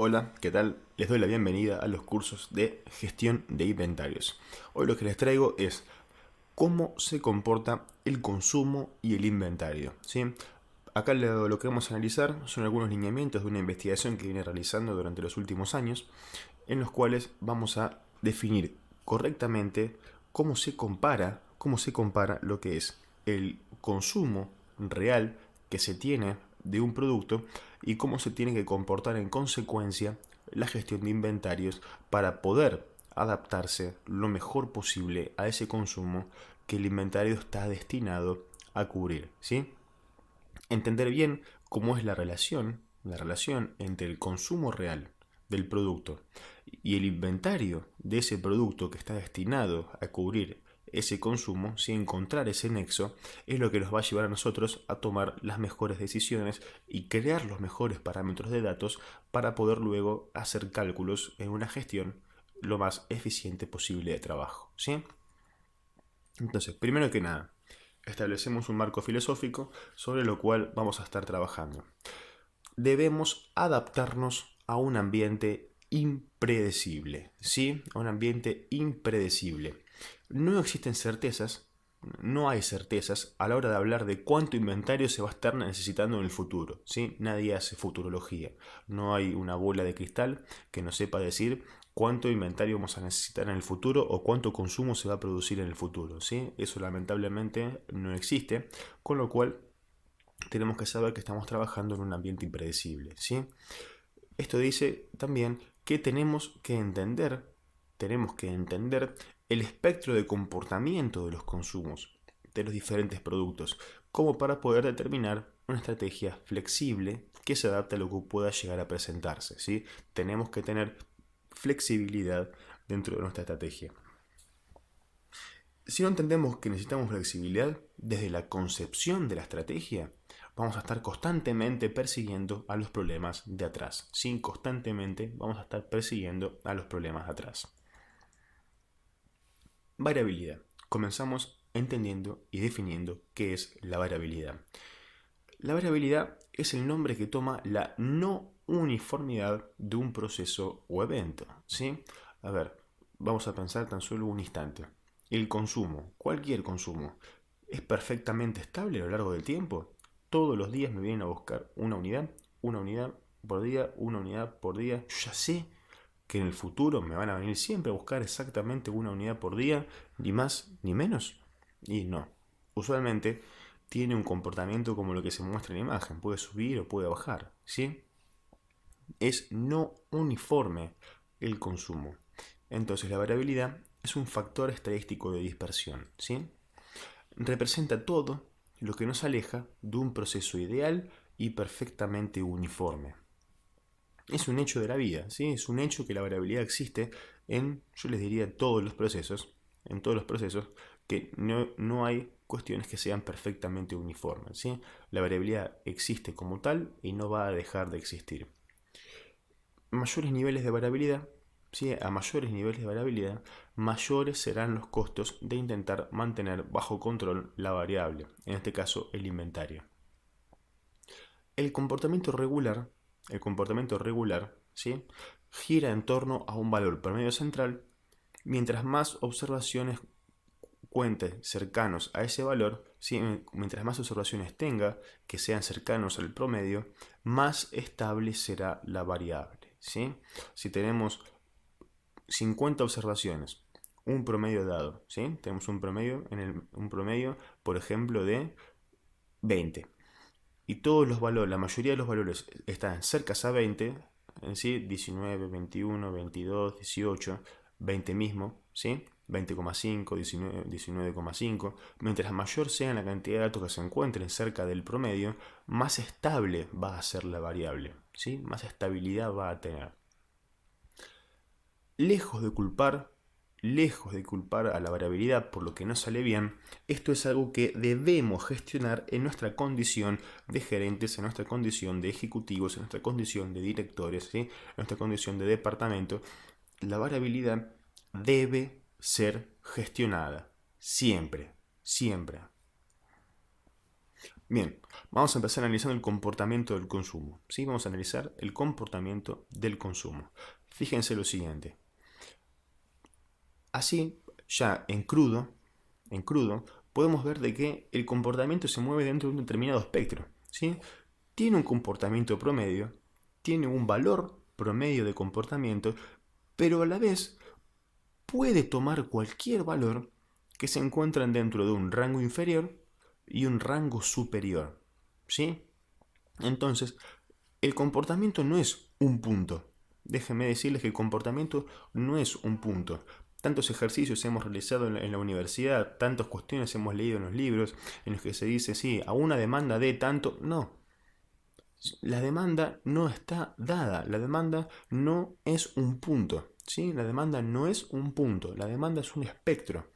Hola, ¿qué tal? Les doy la bienvenida a los cursos de gestión de inventarios. Hoy lo que les traigo es cómo se comporta el consumo y el inventario, ¿sí? Acá lo que vamos a analizar son algunos lineamientos de una investigación que viene realizando durante los últimos años, en los cuales vamos a definir correctamente cómo se compara lo que es el consumo real que se tiene de un producto y cómo se tiene que comportar en consecuencia la gestión de inventarios para poder adaptarse lo mejor posible a ese consumo que el inventario está destinado a cubrir, ¿sí? Entender bien cómo es la relación entre el consumo real del producto y el inventario de ese producto que está destinado a cubrir ese consumo, si encontrar ese nexo, es lo que nos va a llevar a nosotros a tomar las mejores decisiones y crear los mejores parámetros de datos para poder luego hacer cálculos en una gestión lo más eficiente posible de trabajo, ¿sí? Entonces, primero que nada, establecemos un marco filosófico sobre lo cual vamos a estar trabajando. Debemos adaptarnos a un ambiente impredecible, ¿sí? A un ambiente impredecible. No existen certezas, no hay certezas a la hora de hablar de cuánto inventario se va a estar necesitando en el futuro, ¿sí? Nadie hace futurología. No hay una bola de cristal que nos sepa decir cuánto inventario vamos a necesitar en el futuro o cuánto consumo se va a producir en el futuro, ¿sí? Eso lamentablemente no existe, con lo cual tenemos que saber que estamos trabajando en un ambiente impredecible, ¿sí? Esto dice también que tenemos que entender el espectro de comportamiento de los consumos de los diferentes productos, como para poder determinar una estrategia flexible que se adapte a lo que pueda llegar a presentarse, ¿sí? Tenemos que tener flexibilidad dentro de nuestra estrategia. Si no entendemos que necesitamos flexibilidad desde la concepción de la estrategia, vamos a estar constantemente persiguiendo a los problemas de atrás. Sí, constantemente vamos a estar persiguiendo a los problemas de atrás. Variabilidad. Comenzamos entendiendo y definiendo qué es la variabilidad. La variabilidad es el nombre que toma la no uniformidad de un proceso o evento, ¿sí? A ver, vamos a pensar tan solo un instante. El consumo, cualquier consumo, ¿es perfectamente estable a lo largo del tiempo? Todos los días me vienen a buscar una unidad por día, una unidad por día. Yo ya sé que en el futuro me van a venir siempre a buscar exactamente una unidad por día, ni más ni menos. Y no. Usualmente tiene un comportamiento como lo que se muestra en la imagen. Puede subir o puede bajar, ¿sí? Es no uniforme el consumo. Entonces la variabilidad es un factor estadístico de dispersión, ¿sí? Representa todo lo que nos aleja de un proceso ideal y perfectamente uniforme. Es un hecho de la vida, ¿sí? Es un hecho que la variabilidad existe yo les diría, en todos los procesos, que no hay cuestiones que sean perfectamente uniformes, ¿sí? La variabilidad existe como tal y no va a dejar de existir. Mayores niveles de variabilidad, ¿sí? A mayores niveles de variabilidad, mayores serán los costos de intentar mantener bajo control la variable, en este caso el inventario. El comportamiento regular, el comportamiento regular, ¿sí? Gira en torno a un valor promedio central. Mientras más observaciones cuente cercanos a ese valor, ¿sí? Mientras más observaciones tenga que sean cercanos al promedio, más estable será la variable, ¿sí? Si tenemos 50 observaciones, un promedio dado, ¿sí? Tenemos un promedio, por ejemplo, de 20. Y todos los valores, la mayoría de los valores están cercas a 20, en sí, 19, 21, 22, 18, 20 mismo, ¿sí? 20,5, 19, 19,5. Mientras mayor sea la cantidad de datos que se encuentren cerca del promedio, más estable va a ser la variable, ¿sí? Más estabilidad va a tener. Lejos de culpar, lejos de culpar a la variabilidad por lo que no sale bien, esto es algo que debemos gestionar en nuestra condición de gerentes, en nuestra condición de ejecutivos, en nuestra condición de directores, ¿sí? En nuestra condición de departamento. La variabilidad debe ser gestionada, siempre, siempre. Bien, Vamos a empezar analizando el comportamiento del consumo. ¿Sí? Vamos a analizar el comportamiento del consumo. Fíjense lo siguiente. Así, ya en crudo, podemos ver de que el comportamiento se mueve dentro de un determinado espectro. ¿Sí? Tiene un comportamiento promedio, tiene un valor promedio de comportamiento, pero a la vez puede tomar cualquier valor que se encuentran dentro de un rango inferior y un rango superior. ¿Sí? Entonces, el comportamiento no es un punto. Déjenme decirles que el comportamiento no es un punto. Tantos ejercicios hemos realizado en la universidad, tantas cuestiones hemos leído en los libros, en los que se dice, sí, a una demanda de tanto. No, la demanda no está dada, la demanda no es un punto. ¿Sí? La demanda no es un punto, la demanda es un espectro.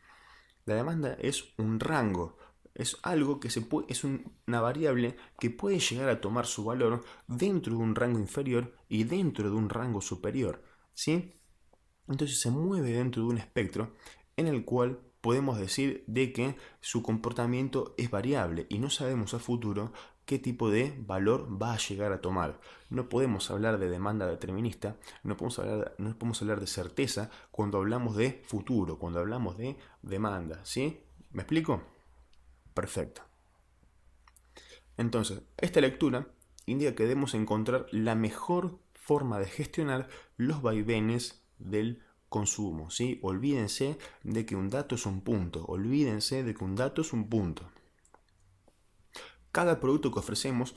La demanda es un rango, es algo que es una variable que puede llegar a tomar su valor dentro de un rango inferior y dentro de un rango superior, ¿sí? Entonces se mueve dentro de un espectro en el cual podemos decir de que su comportamiento es variable y no sabemos a futuro qué tipo de valor va a llegar a tomar. No podemos hablar de demanda determinista, no podemos hablar de certeza cuando hablamos de futuro, cuando hablamos de demanda, ¿sí? ¿Me explico? Perfecto. Entonces, esta lectura indica que debemos encontrar la mejor forma de gestionar los vaivenes del consumo, ¿sí? Olvídense de que un dato es un punto, olvídense de que un dato es un punto. Cada producto que ofrecemos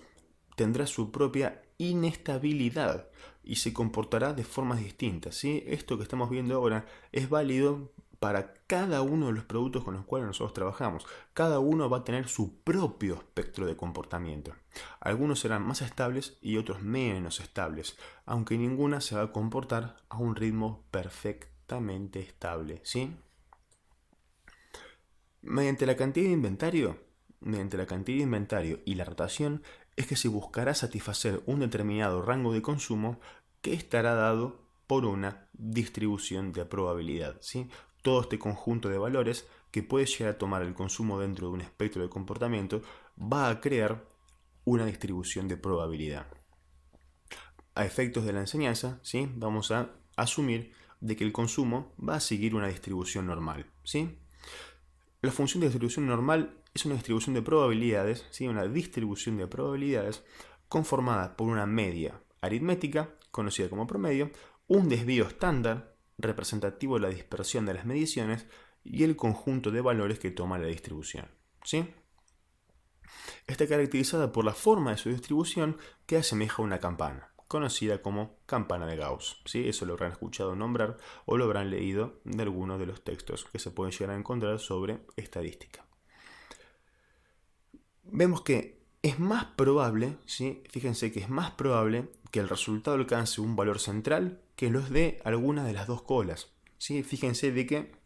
tendrá su propia inestabilidad y se comportará de formas distintas, ¿sí? Esto que estamos viendo ahora es válido para cada uno de los productos con los cuales nosotros trabajamos. Cada uno va a tener su propio espectro de comportamiento. Algunos serán más estables y otros menos estables, aunque ninguna se va a comportar a un ritmo perfectamente estable, ¿sí? Mediante la cantidad de inventario y la rotación es que se buscará satisfacer un determinado rango de consumo que estará dado por una distribución de probabilidad, ¿sí? Todo este conjunto de valores que puede llegar a tomar el consumo dentro de un espectro de comportamiento va a crear una distribución de probabilidad. A efectos de la enseñanza, ¿sí? Vamos a asumir de que el consumo va a seguir una distribución normal, ¿sí? La función de distribución normal es una distribución de probabilidades, ¿sí? Una distribución de probabilidades conformada por una media aritmética, conocida como promedio, un desvío estándar, representativo de la dispersión de las mediciones, y el conjunto de valores que toma la distribución, ¿sí? Está caracterizada por la forma de su distribución que asemeja a una campana, conocida como campana de Gauss, ¿sí? Eso lo habrán escuchado nombrar o lo habrán leído de algunos de los textos que se pueden llegar a encontrar sobre estadística. Vemos que es más probable, ¿sí? Fíjense que es más probable que el resultado alcance un valor central que los de alguna de las dos colas, ¿sí? Fíjense de que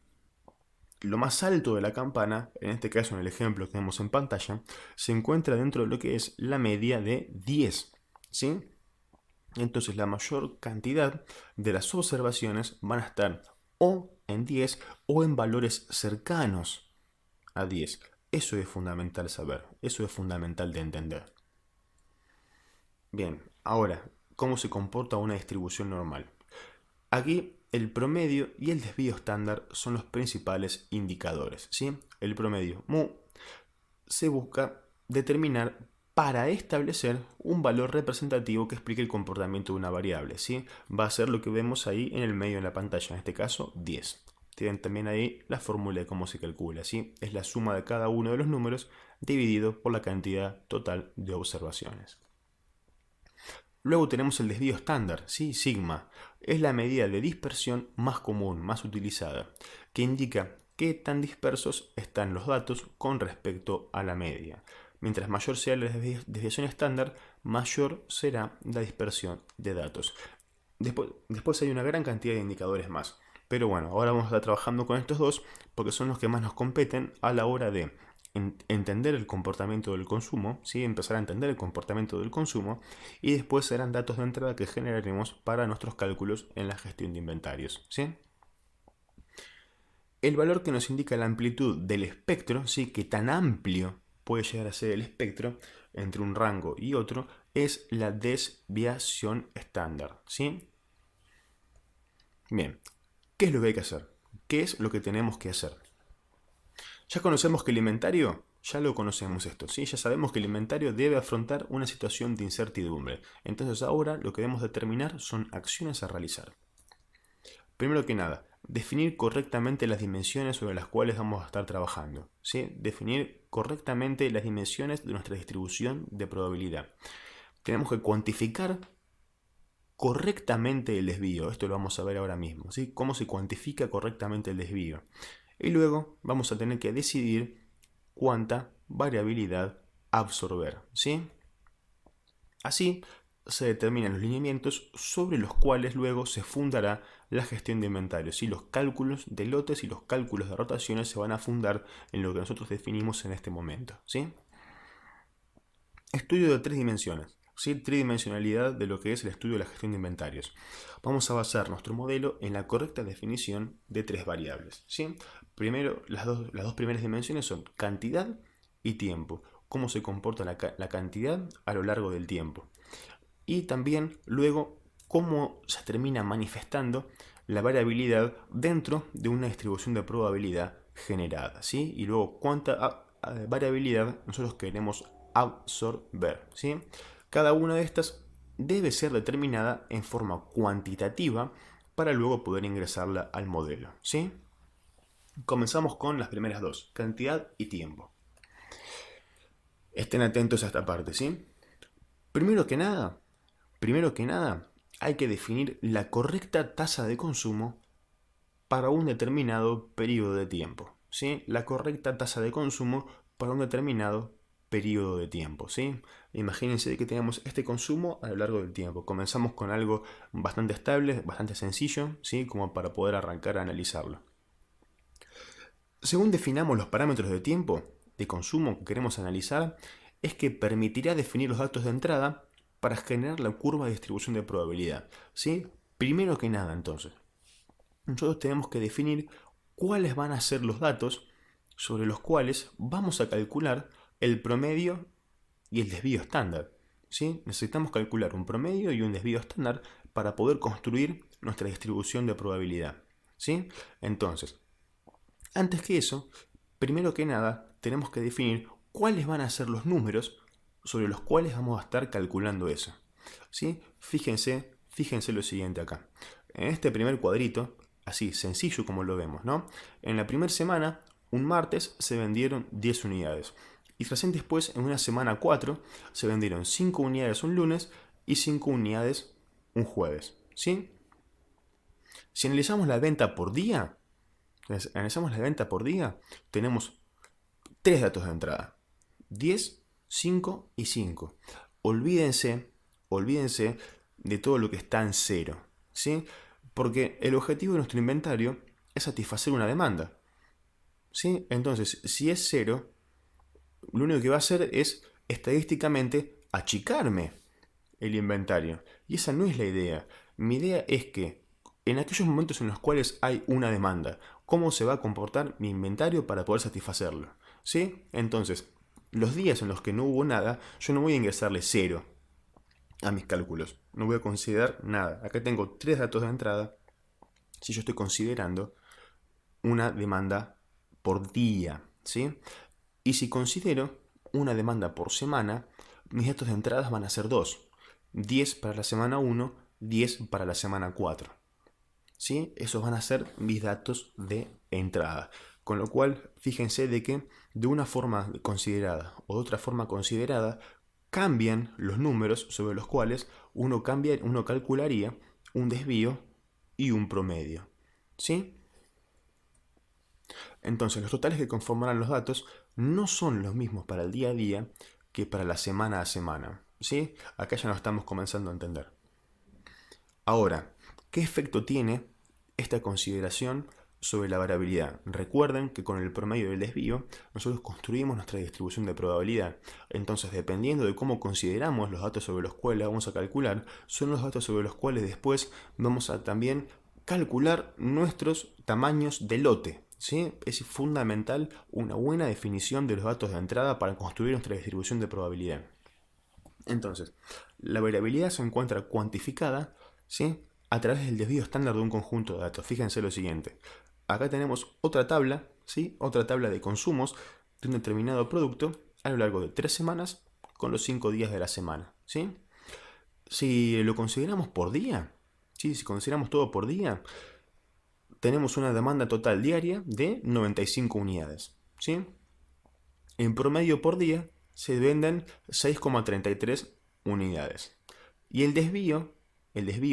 lo más alto de la campana, en este caso en el ejemplo que vemos en pantalla, se encuentra dentro de lo que es la media de 10, ¿sí? Entonces la mayor cantidad de las observaciones van a estar o en 10 o en valores cercanos a 10. Eso es fundamental saber, eso es fundamental de entender. Bien, ahora, ¿cómo se comporta una distribución normal? Aquí el promedio y el desvío estándar son los principales indicadores, ¿sí? El promedio mu se busca determinar para establecer un valor representativo que explique el comportamiento de una variable, ¿sí? Va a ser lo que vemos ahí en el medio de la pantalla, en este caso 10. Tienen también ahí la fórmula de cómo se calcula, ¿sí? Es la suma de cada uno de los números dividido por la cantidad total de observaciones. Luego tenemos el desvío estándar, ¿sí? Sigma. Es la medida de dispersión más común, más utilizada, que indica qué tan dispersos están los datos con respecto a la media. Mientras mayor sea la desviación estándar, mayor será la dispersión de datos. Después hay una gran cantidad de indicadores más. Pero bueno, ahora vamos a estar trabajando con estos dos porque son los que más nos competen a la hora de entender el comportamiento del consumo, ¿sí? Empezar a entender el comportamiento del consumo y después serán datos de entrada que generaremos para nuestros cálculos en la gestión de inventarios, ¿sí? El valor que nos indica la amplitud del espectro, ¿sí? Que tan amplio puede llegar a ser el espectro entre un rango y otro es la desviación estándar, ¿sí? Bien, ¿qué es lo que hay que hacer? ¿Qué es lo que tenemos que hacer? Ya conocemos que el inventario, ya lo conocemos esto, ¿sí? Ya sabemos que el inventario debe afrontar una situación de incertidumbre. Entonces ahora lo que debemos determinar son acciones a realizar. Primero que nada, definir correctamente las dimensiones sobre las cuales vamos a estar trabajando, ¿sí? Definir correctamente las dimensiones de nuestra distribución de probabilidad. Tenemos que cuantificar correctamente el desvío. Esto lo vamos a ver ahora mismo, ¿sí? Cómo se cuantifica correctamente el desvío. Y luego vamos a tener que decidir cuánta variabilidad absorber, ¿sí? Así se determinan los lineamientos sobre los cuales luego se fundará la gestión de inventarios. Los cálculos de lotes y los cálculos de rotaciones se van a fundar en lo que nosotros definimos en este momento, ¿sí? Estudio de 3 dimensiones, ¿sí? Tridimensionalidad de lo que es el estudio de la gestión de inventarios. Vamos a basar nuestro modelo en la correcta definición de 3 variables, ¿sí? Primero, las dos primeras dimensiones son cantidad y tiempo. Cómo se comporta la cantidad a lo largo del tiempo. Y también luego cómo se termina manifestando la variabilidad dentro de una distribución de probabilidad generada, ¿sí? Y luego cuánta variabilidad nosotros queremos absorber, ¿sí? Cada una de estas debe ser determinada en forma cuantitativa para luego poder ingresarla al modelo, ¿sí? Comenzamos con las primeras dos, cantidad y tiempo. Estén atentos a esta parte, ¿sí? Primero que nada, hay que definir la correcta tasa de consumo para un determinado periodo de tiempo, ¿sí? La correcta tasa de consumo para un determinado periodo de tiempo, ¿sí? Imagínense que tenemos este consumo a lo largo del tiempo. Comenzamos con algo bastante estable, bastante sencillo, ¿sí? Como para poder arrancar a analizarlo. Según definamos los parámetros de tiempo de consumo que queremos analizar, es que permitirá definir los datos de entrada para generar la curva de distribución de probabilidad, ¿sí? Primero que nada, entonces, nosotros tenemos que definir cuáles van a ser los datos sobre los cuales vamos a calcular el promedio y el desvío estándar, ¿sí? Necesitamos calcular un promedio y un desvío estándar para poder construir nuestra distribución de probabilidad, ¿sí? Entonces, antes que eso, primero que nada, tenemos que definir cuáles van a ser los números sobre los cuales vamos a estar calculando eso, ¿sí? Fíjense lo siguiente acá. En este primer cuadrito, así sencillo como lo vemos, ¿no? En la primera semana, un martes, se vendieron 10 unidades. Y recién después, en una semana 4, se vendieron 5 unidades un lunes y 5 unidades un jueves, ¿sí? Si analizamos la venta por día, tenemos 3 datos de entrada. 10, 5 y 5. Olvídense de todo lo que está en cero, ¿sí? Porque el objetivo de nuestro inventario es satisfacer una demanda, ¿sí? Entonces, si es 0, lo único que va a hacer es estadísticamente achicarme el inventario. Y esa no es la idea. Mi idea es que en aquellos momentos en los cuales hay una demanda, ¿cómo se va a comportar mi inventario para poder satisfacerlo? ¿Sí? Entonces, los días en los que no hubo nada, yo no voy a ingresarle 0 a mis cálculos. No voy a considerar nada. Acá tengo 3 datos de entrada si yo estoy considerando una demanda por día, ¿sí? Y si considero una demanda por semana, mis datos de entradas van a ser 2. 10 para la semana 1, 10 para la semana 4. ¿Sí? Esos van a ser mis datos de entrada. Con lo cual, fíjense de que de una forma considerada o de otra forma considerada, cambian los números sobre los cuales uno calcularía un desvío y un promedio, ¿sí? Entonces, los totales que conformarán los datos no son los mismos para el día a día que para la semana a semana, ¿sí? Acá ya nos estamos comenzando a entender. Ahora, ¿qué efecto tiene esta consideración sobre la variabilidad? Recuerden que con el promedio del desvío nosotros construimos nuestra distribución de probabilidad. Entonces, dependiendo de cómo consideramos los datos sobre los cuales vamos a calcular, son los datos sobre los cuales después vamos a también calcular nuestros tamaños de lote, ¿sí? Es fundamental una buena definición de los datos de entrada para construir nuestra distribución de probabilidad. Entonces, la variabilidad se encuentra cuantificada, ¿sí?, a través del desvío estándar de un conjunto de datos. Fíjense lo siguiente. Acá tenemos otra tabla, ¿sí?, otra tabla de consumos de un determinado producto a lo largo de 3 semanas con los 5 días de la semana, ¿sí? Si lo consideramos por día, ¿sí?, si consideramos todo por día, tenemos una demanda total diaria de 95 unidades, ¿sí? En promedio por día se venden 6,33 unidades. Y el desvío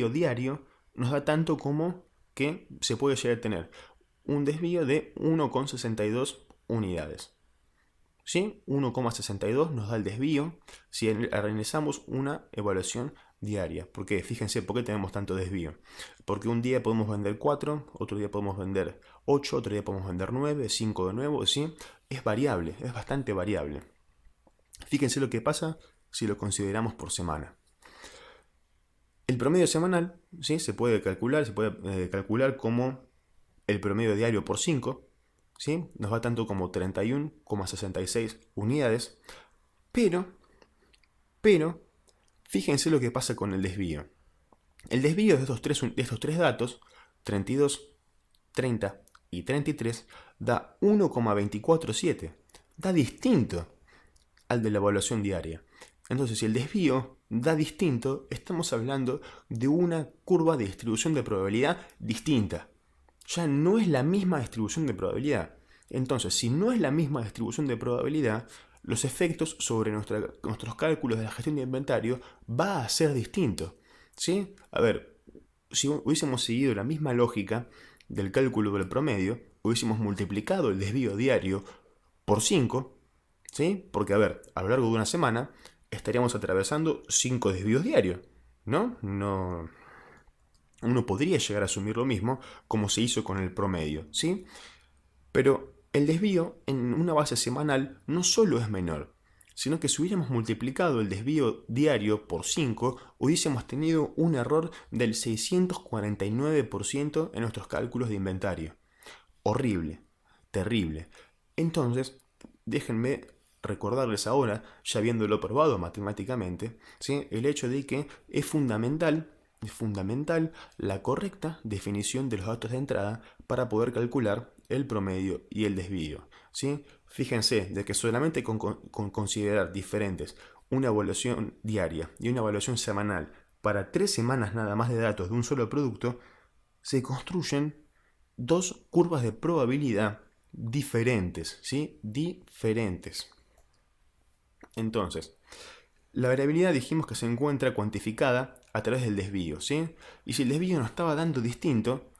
diario, nos da tanto como que se puede llegar a tener un desvío de 1,62 unidades. ¿Sí? 1,62 nos da el desvío si realizamos una evaluación diaria. ¿Por qué? Fíjense, ¿por qué tenemos tanto desvío? Porque un día podemos vender 4, otro día podemos vender 8, otro día podemos vender 9, 5 de nuevo, ¿sí? Es variable, es bastante variable. Fíjense lo que pasa si lo consideramos por semana. El promedio semanal, ¿sí?, se puede calcular como el promedio diario por 5, ¿sí? Nos va tanto como 31,66 unidades, pero, fíjense lo que pasa con el desvío. El desvío de estos tres datos, 32, 30 y 33, da 1,247. Da distinto al de la evaluación diaria. Entonces, si el desvío da distinto, estamos hablando de una curva de distribución de probabilidad distinta. Ya no es la misma distribución de probabilidad. Entonces, si no es la misma distribución de probabilidad, los efectos sobre nuestros cálculos de la gestión de inventario va a ser distinto, ¿sí? A ver, si hubiésemos seguido la misma lógica del cálculo del promedio, hubiésemos multiplicado el desvío diario por 5, ¿sí? Porque, a ver, a lo largo de una semana estaríamos atravesando 5 desvíos diarios, ¿no? Uno podría llegar a asumir lo mismo como se hizo con el promedio, ¿sí? Pero el desvío en una base semanal no solo es menor, sino que si hubiéramos multiplicado el desvío diario por 5, hubiésemos tenido un error del 649% en nuestros cálculos de inventario. Horrible, terrible. Entonces, déjenme recordarles ahora, ya habiéndolo probado matemáticamente, ¿sí?, el hecho de que es fundamental la correcta definición de los datos de entrada para poder calcular el promedio y el desvío, ¿sí? Fíjense de que solamente con considerar diferentes una evaluación diaria y una evaluación semanal para 3 semanas nada más de datos de un solo producto, se construyen dos curvas de probabilidad diferentes, ¿sí? Diferentes. Entonces, la variabilidad dijimos que se encuentra cuantificada a través del desvío, ¿sí? Y si el desvío nos estaba dando distinto,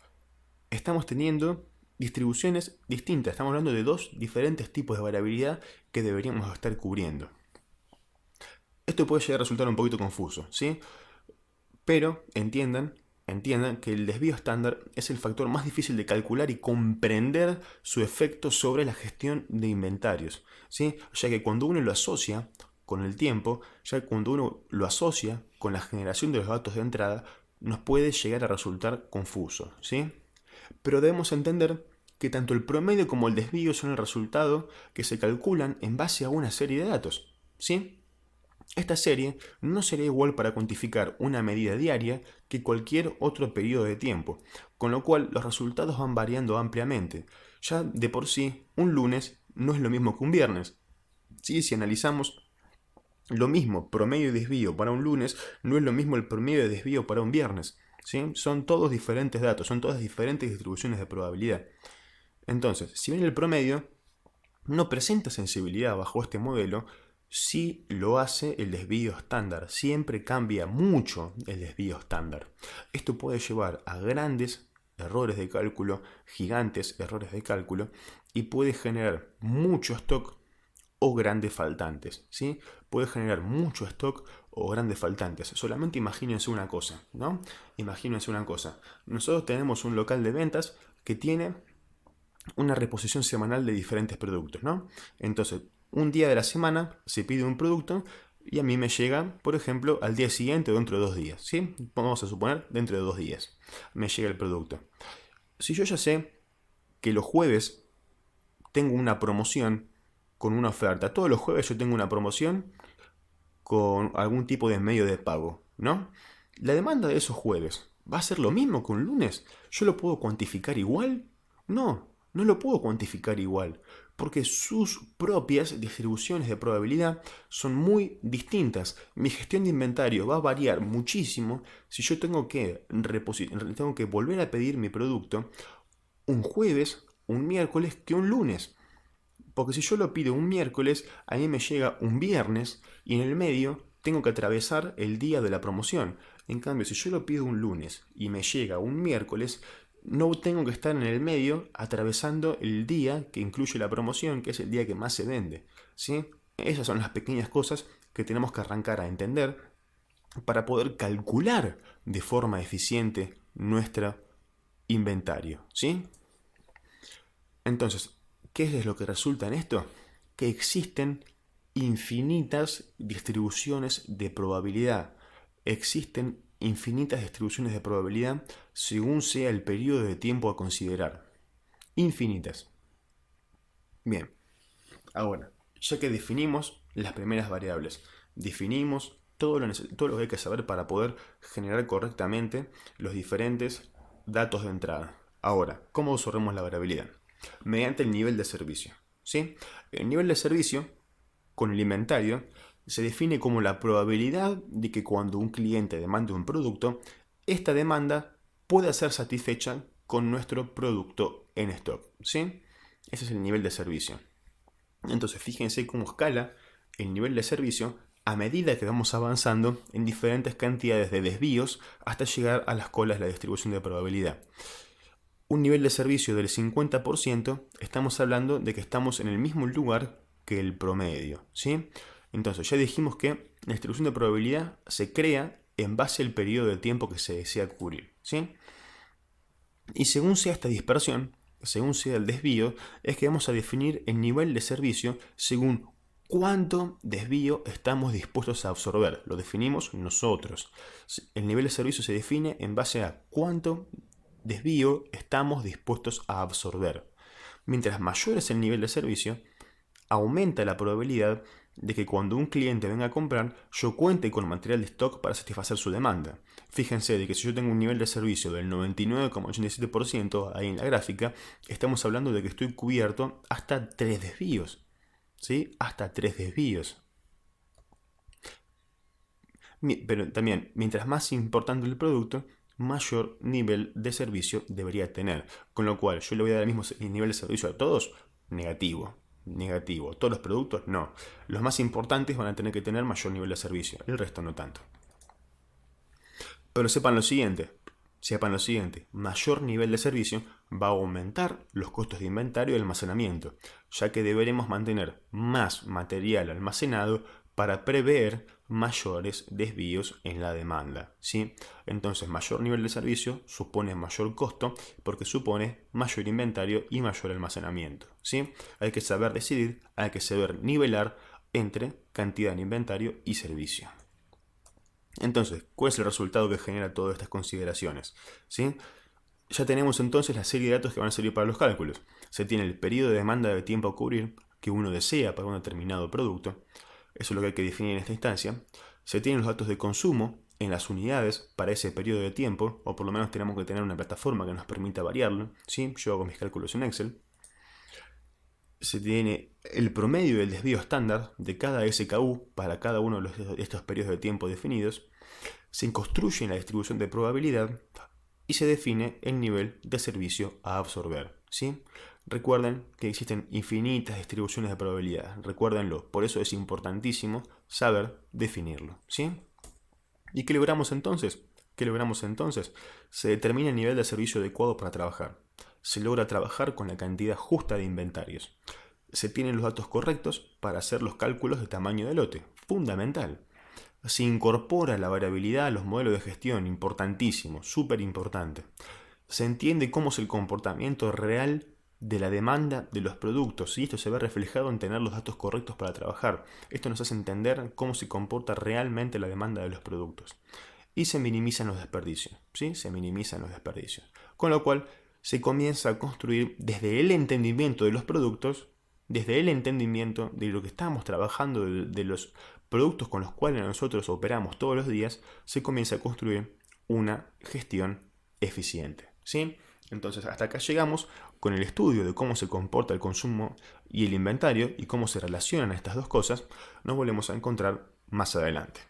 estamos teniendo distribuciones distintas. Estamos hablando de dos diferentes tipos de variabilidad que deberíamos estar cubriendo. Esto puede llegar a resultar un poquito confuso, ¿sí? Pero entiendan que el desvío estándar es el factor más difícil de calcular y comprender su efecto sobre la gestión de inventarios, ¿sí? Ya que cuando uno lo asocia con el tiempo, ya cuando uno lo asocia con la generación de los datos de entrada, nos puede llegar a resultar confuso, ¿sí? Pero debemos entender que tanto el promedio como el desvío son el resultado que se calculan en base a una serie de datos, ¿sí? Esta serie no será igual para cuantificar una medida diaria que cualquier otro periodo de tiempo, con lo cual los resultados van variando ampliamente. Ya de por sí, un lunes no es lo mismo que un viernes. ¿Sí? Si analizamos lo mismo, promedio y desvío para un lunes, no es lo mismo el promedio de desvío para un viernes, ¿sí? Son todos diferentes datos, son todas diferentes distribuciones de probabilidad. Entonces, si bien el promedio no presenta sensibilidad bajo este modelo, sí lo hace el desvío estándar. Siempre cambia mucho el desvío estándar. Esto puede llevar a grandes errores de cálculo, gigantes errores de cálculo, y puede generar mucho stock o grandes faltantes, ¿sí? Puede generar mucho stock o grandes faltantes. Solamente imagínense una cosa, ¿no? Imagínense una cosa. Nosotros tenemos un local de ventas que tiene una reposición semanal de diferentes productos, ¿no? Entonces, un día de la semana se pide un producto y a mí me llega, por ejemplo, al día siguiente o dentro de 2 días, ¿sí? Vamos a suponer dentro de 2 días me llega el producto. Si yo ya sé que los jueves tengo una promoción con una oferta. Todos los jueves yo tengo una promoción con algún tipo de medio de pago, ¿no? La demanda de esos jueves, ¿va a ser lo mismo que un lunes? ¿Yo lo puedo cuantificar igual? No, no lo puedo cuantificar igual, porque sus propias distribuciones de probabilidad son muy distintas. Mi gestión de inventario va a variar muchísimo si yo tengo que volver a pedir mi producto un jueves, un miércoles que un lunes. Porque si yo lo pido un miércoles, a mí me llega un viernes y en el medio tengo que atravesar el día de la promoción. En cambio, si yo lo pido un lunes y me llega un miércoles, no tengo que estar en el medio atravesando el día que incluye la promoción, que es el día que más se vende. ¿Sí? Esas son las pequeñas cosas que tenemos que arrancar a entender para poder calcular de forma eficiente nuestro inventario. ¿Sí? Entonces, ¿qué es lo que resulta en esto? Que existen infinitas distribuciones de probabilidad. Existen infinitas distribuciones de probabilidad según sea el periodo de tiempo a considerar. Infinitas. Bien, ahora, ya que definimos las primeras variables, definimos todo lo que hay que saber para poder generar correctamente los diferentes datos de entrada. Ahora, ¿cómo observamos la variabilidad? Mediante el nivel de servicio. ¿Sí? El nivel de servicio con el inventario se define como la probabilidad de que cuando un cliente demande un producto, esta demanda pueda ser satisfecha con nuestro producto en stock. ¿Sí? Ese es el nivel de servicio. Entonces fíjense cómo escala el nivel de servicio a medida que vamos avanzando en diferentes cantidades de desvíos hasta llegar a las colas de la distribución de probabilidad. Un nivel de servicio del 50%, estamos hablando de que estamos en el mismo lugar que el promedio, ¿sí? Entonces ya dijimos que la distribución de probabilidad se crea en base al periodo de tiempo que se desea cubrir, ¿sí? Y según sea esta dispersión, según sea el desvío, es que vamos a definir el nivel de servicio según cuánto desvío estamos dispuestos a absorber. Lo definimos nosotros. El nivel de servicio se define en base a cuánto desvío estamos dispuestos a absorber. Mientras mayor es el nivel de servicio, aumenta la probabilidad de que cuando un cliente venga a comprar, yo cuente con material de stock para satisfacer su demanda. Fíjense de que si yo tengo un nivel de servicio del 99,87% ahí en la gráfica, estamos hablando de que estoy cubierto hasta 3 desvíos. ¿Sí? Hasta 3 desvíos. Pero también, mientras más importante el producto, mayor nivel de servicio debería tener. Con lo cual, yo le voy a dar el mismo nivel de servicio a todos, negativo. Negativo. Todos los productos, no. Los más importantes van a tener que tener mayor nivel de servicio, el resto no tanto. Pero sepan lo siguiente, mayor nivel de servicio va a aumentar los costos de inventario y almacenamiento, ya que deberemos mantener más material almacenado para prever mayores desvíos en la demanda, ¿sí? Entonces, mayor nivel de servicio supone mayor costo porque supone mayor inventario y mayor almacenamiento, ¿sí? Hay que saber decidir, hay que saber nivelar entre cantidad de inventario y servicio. Entonces, ¿cuál es el resultado que genera todas estas consideraciones? ¿Sí? Ya tenemos entonces la serie de datos que van a servir para los cálculos. Se tiene el periodo de demanda de tiempo a cubrir que uno desea para un determinado producto. Eso es lo que hay que definir en esta instancia. Se tienen los datos de consumo en las unidades para ese periodo de tiempo, o por lo menos tenemos que tener una plataforma que nos permita variarlo. ¿Sí? Yo hago mis cálculos en Excel. Se tiene el promedio del desvío estándar de cada SKU para cada uno de estos periodos de tiempo definidos. Se construye la distribución de probabilidad y se define el nivel de servicio a absorber, ¿sí? Recuerden que existen infinitas distribuciones de probabilidad, recuérdenlo, por eso es importantísimo saber definirlo, ¿sí? ¿Y qué logramos entonces? Se determina el nivel de servicio adecuado para trabajar. Se logra trabajar con la cantidad justa de inventarios. Se tienen los datos correctos para hacer los cálculos de tamaño de lote, fundamental. Se incorpora la variabilidad a los modelos de gestión, importantísimo, súper importante. Se entiende cómo es el comportamiento real de la demanda de los productos y esto se ve reflejado en tener los datos correctos para trabajar. Esto nos hace entender cómo se comporta realmente la demanda de los productos. Y se minimizan los desperdicios, ¿sí? Se minimizan los desperdicios. Con lo cual, se comienza a construir desde el entendimiento de los productos, desde el entendimiento de lo que estamos trabajando, de los productos con los cuales nosotros operamos todos los días, se comienza a construir una gestión eficiente, ¿sí? Entonces hasta acá llegamos con el estudio de cómo se comporta el consumo y el inventario y cómo se relacionan estas dos cosas. Nos volvemos a encontrar más adelante.